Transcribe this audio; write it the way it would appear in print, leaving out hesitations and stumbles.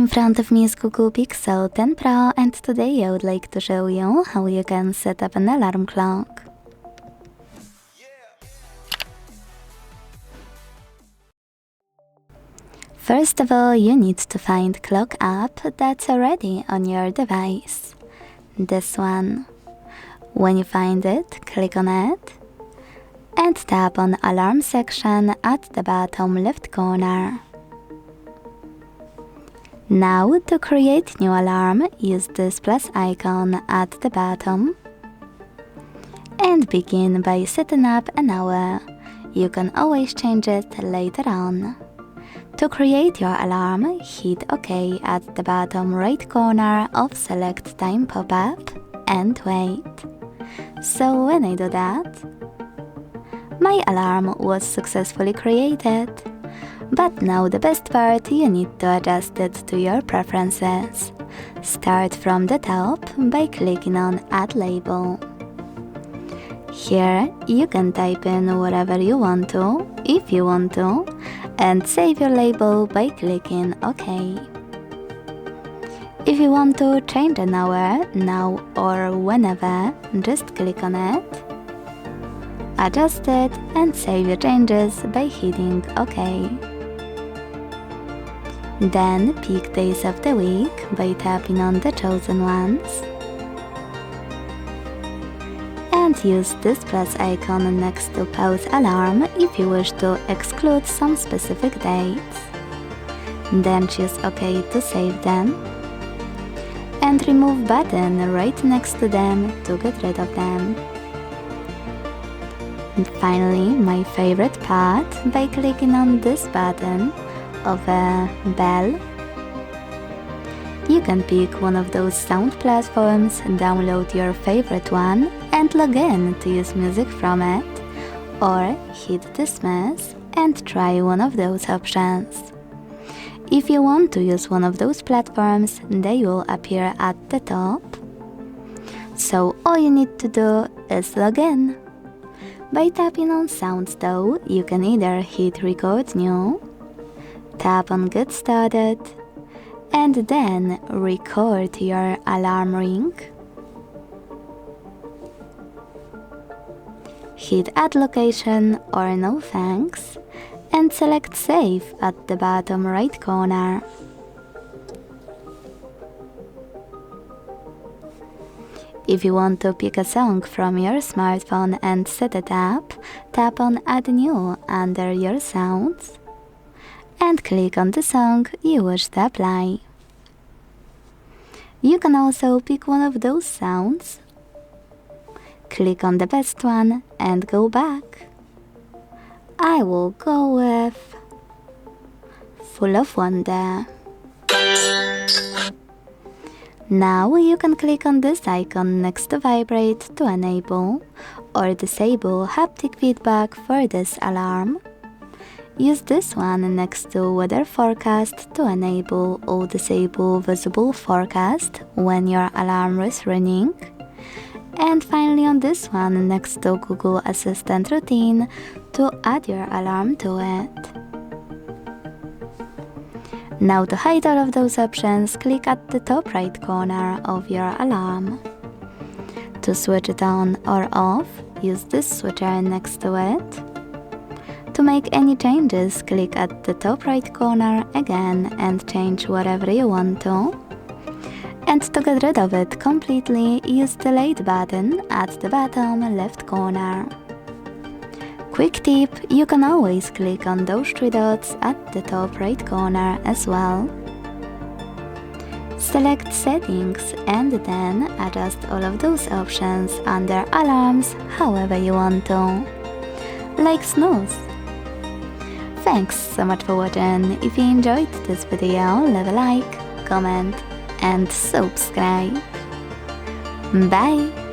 In front of me is Google Pixel 10 Pro, and today I would like to show you how you can set up an alarm clock. First of all, you need to find Clock app that's already on your device. This one. When you find it, click on it and tap on Alarm section at the bottom left corner. Now, to create new alarm, use this plus icon at the bottom and begin by setting up an hour. You can always change it later on. To create your alarm, hit OK at the bottom right corner of Select Time pop-up and wait. So when I do that, my alarm was successfully created. But now the best part, you need to adjust it to your preferences. Start from the top by clicking on Add Label. Here you can type in whatever you want to, if you want to, and save your label by clicking OK. If you want to change an hour, now or whenever, just click on it, adjust it and save your changes by hitting OK. Then pick days of the week by tapping on the chosen ones. And use this plus icon next to pause alarm if you wish to exclude some specific dates. Then choose OK to save them. And remove button right next to them to get rid of them. And finally, my favorite part, by clicking on this button of a bell, you can pick one of those sound platforms, download your favorite one and log in to use music from it, or hit dismiss and try one of those options. If you want to use one of those platforms, they will appear at the top. So all you need to do is log in. By tapping on Sounds though, you can either hit Record New, tap on Get Started, and then record your alarm ring. Hit Add Location or No Thanks, and select Save at the bottom right corner. If you want to pick a song from your smartphone and set it up, tap on Add New under your sounds and click on the song you wish to apply. You can also pick one of those sounds, click on the best one and go back. I will go with Full of Wonder. Now you can click on this icon next to Vibrate to enable or disable haptic feedback for this alarm. Use this one next to Weather Forecast to enable or disable visible forecast when your alarm is running. And finally on this one next to Google Assistant Routine to add your alarm to it. Now to hide all of those options, click at the top right corner of your alarm. To switch it on or off, use this switcher next to it. To make any changes, click at the top right corner again and change whatever you want to. And to get rid of it completely, use the Delete button at the bottom left corner. Quick tip, you can always click on those three dots at the top right corner as well. Select Settings and then adjust all of those options under Alarms however you want to. Like snooze. Thanks so much for watching. If you enjoyed this video, leave a like, comment and subscribe. Bye!